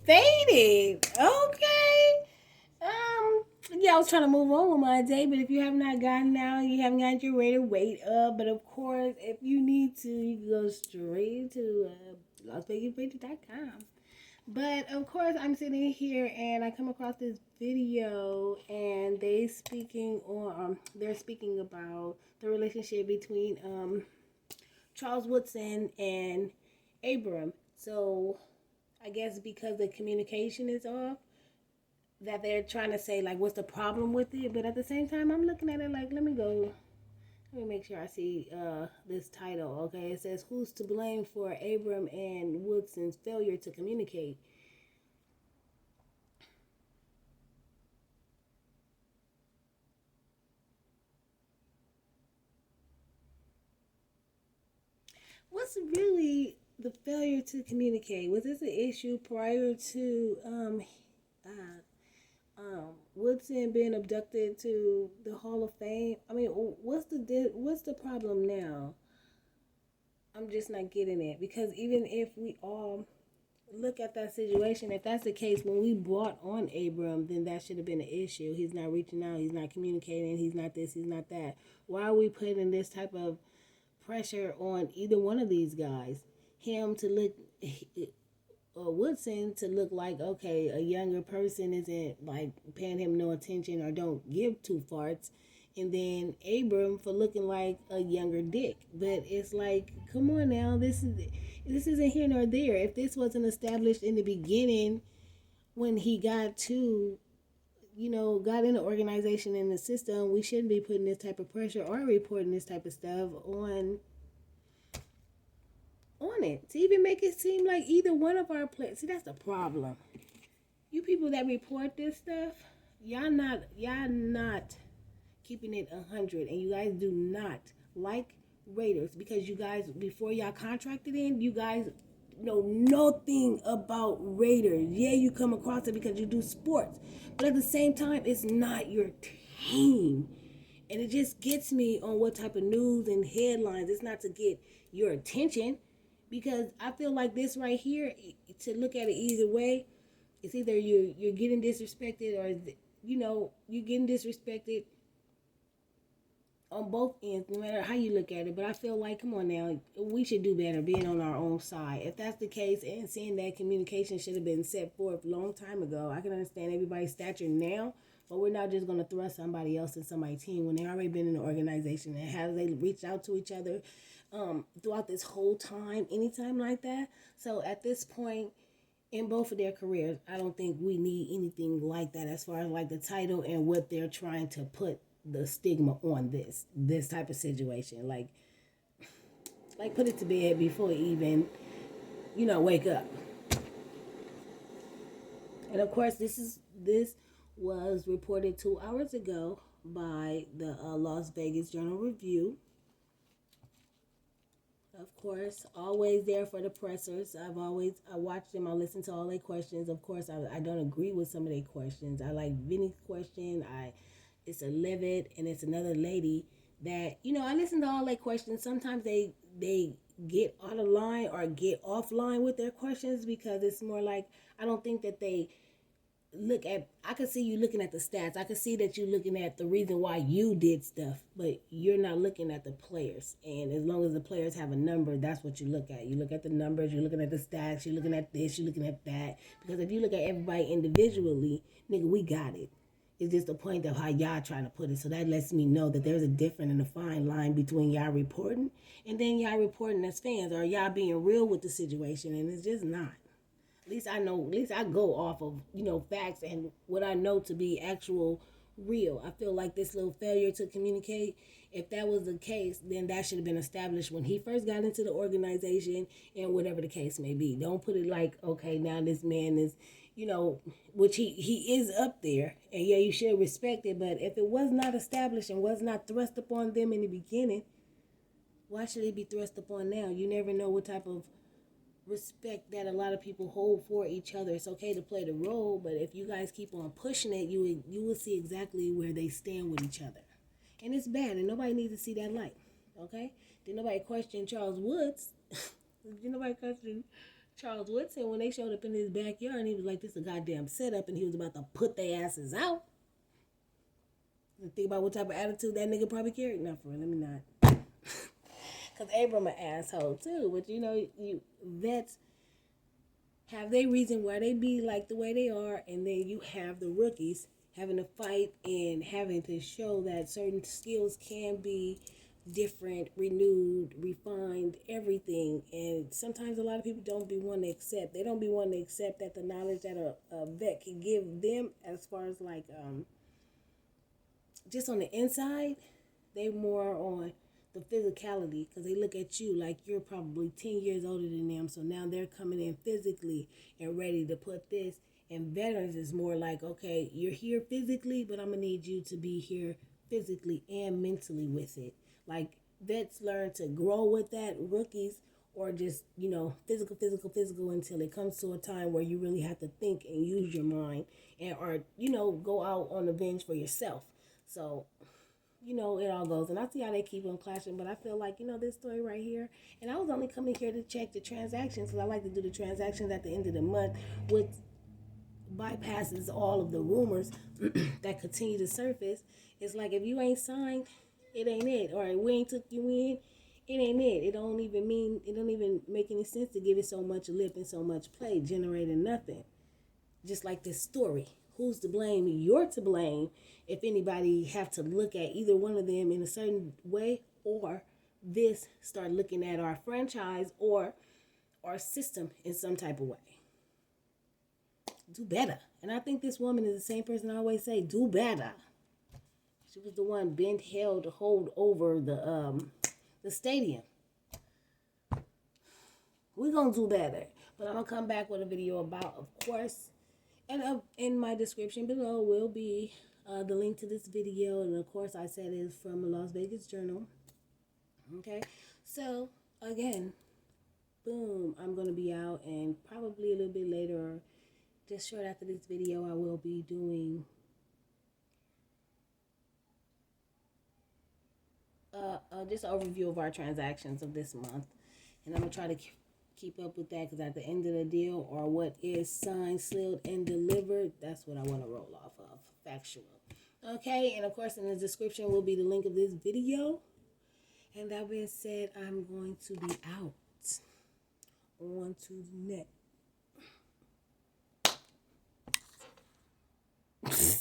faded. Okay. Yeah, I was trying to move on with my day, but if you have not gotten out, you haven't got your rate of weight up. But of course, if you need to, you can go straight to LasVegasRated.com. But of course, I'm sitting here and I come across this video, and they're speaking about the relationship between Charles Woodson and Abram. So I guess because the communication is off, that they're trying to say like what's the problem with it, but at the same time I'm looking at it like let me make sure I see this title. Okay, it says who's to blame for Abram and Woodson's failure to communicate. What's really the failure to communicate? Was this an issue prior to Woodson being abducted to the Hall of Fame? I mean, what's the problem now? I'm just not getting it, because even if we all look at that situation, if that's the case, when we brought on Abram, then that should have been an issue. He's not reaching out, he's not communicating, he's not this, he's not that. Why are we putting this type of pressure on either one of these guys? Him to look, or Woodson to look like, okay, a younger person isn't like paying him no attention or don't give two farts, and then Abram for looking like a younger dick. But it's like, come on now, this isn't here nor there. If this wasn't established in the beginning, when he got to, got in the organization and the system, we shouldn't be putting this type of pressure or reporting this type of stuff on it to even make it seem like either one of our players. See, that's the problem. You people that report this stuff, y'all not keeping it 100, and you guys do not like Raiders, because you guys, before y'all contracted in, you guys know nothing about Raiders. Yeah, you come across it because you do sports, but at the same time, it's not your team. And it just gets me on what type of news and headlines. It's not to get your attention, because I feel like this right here, to look at it either way, it's either you're getting disrespected, or you're getting disrespected on both ends, no matter how you look at it. But I feel like, come on now, we should do better being on our own side. If that's the case, and seeing that communication should have been set forth a long time ago, I can understand everybody's stature now, but we're not just going to thrust somebody else in somebody's team when they already been in the organization. And have they reached out to each other throughout this whole time, anytime like that? So at this point, in both of their careers, I don't think we need anything like that as far as like the title and what they're trying to put the stigma on this type of situation. Like put it to bed before you even, wake up. And of course, this was reported 2 hours ago by the Las Vegas Journal Review. Of course, always there for the pressers. I watch them. I listen to all their questions. Of course, I don't agree with some of their questions. I like Vinny's question. It's a Levitt, and it's another lady that, I listen to all their questions. Sometimes they get out of line or get offline with their questions, because it's more like, I don't think that they I could see you looking at the stats. I could see that you're looking at the reason why you did stuff, but you're not looking at the players. And as long as the players have a number, that's what you look at. You look at the numbers, you're looking at the stats, you're looking at this, you're looking at that. Because if you look at everybody individually, nigga, we got it. It's just the point of how y'all trying to put it. So that lets me know that there's a different and a fine line between y'all reporting and then y'all reporting as fans, or y'all being real with the situation, and it's just not. At least I know, at least I go off of, facts and what I know to be actual real. I feel like this little failure to communicate, if that was the case, then that should have been established when he first got into the organization, and whatever the case may be. Don't put it like, okay, now this man is, which he is up there, and yeah, you should respect it, but if it was not established and was not thrust upon them in the beginning, why should it be thrust upon now? You never know what type of respect that a lot of people hold for each other. It's okay to play the role, but if you guys keep on pushing it, you will see exactly where they stand with each other. And it's bad, and nobody needs to see that light. Okay? Did nobody question Charles Woods? Did nobody question Charles Woodson, when they showed up in his backyard and he was like, this is a goddamn setup, and he was about to put their asses out. And think about what type of attitude that nigga probably carried. Not for real, let me not. Because Abram an asshole too. But you know, you vets have their reason why they be like the way they are, and then you have the rookies having to fight and having to show that certain skills can be different, renewed, refined, everything. And sometimes a lot of people don't be one to accept. They don't be one to accept that the knowledge that a vet can give them as far as like just on the inside, they more on the physicality, because they look at you like you're probably 10 years older than them. So now they're coming in physically and ready to put this. And veterans is more like, okay, you're here physically, but I'm going to need you to be here physically and mentally with it. Like, vets learn to grow with that. Rookies or just, you know, physical until it comes to a time where you really have to think and use your mind and, or, you know, go out on the bench for yourself. So, you know, it all goes. And I see how they keep on clashing, but I feel like, you know, this story right here, and I was only coming here to check the transactions, because I like to do the transactions at the end of the month, which bypasses all of the rumors that continue to surface. It's like, if you ain't signed, it ain't it. Or we ain't took you in, it ain't it. It don't even make any sense to give it so much lip and so much play, generating nothing. Just like this story. Who's to blame? You're to blame if anybody have to look at either one of them in a certain way, or this start looking at our franchise or our system in some type of way. Do better. And I think this woman is the same person I always say, do better. She was the one Ben held to hold over the stadium. We're going to do better. But I'm going to come back with a video about, of course, and in my description below will be the link to this video. And of course, I said it's from a Las Vegas Journal. Okay. So, again, boom, I'm going to be out, and probably a little bit later, or just short after this video, I will be doing just an overview of our transactions of this month. And I'm going to try to keep up with that, because at the end of the deal, or what is signed, sealed, and delivered, that's what I want to roll off of. Factual. Okay, and of course in the description will be the link of this video. And that being said, I'm going to be out. On to the next.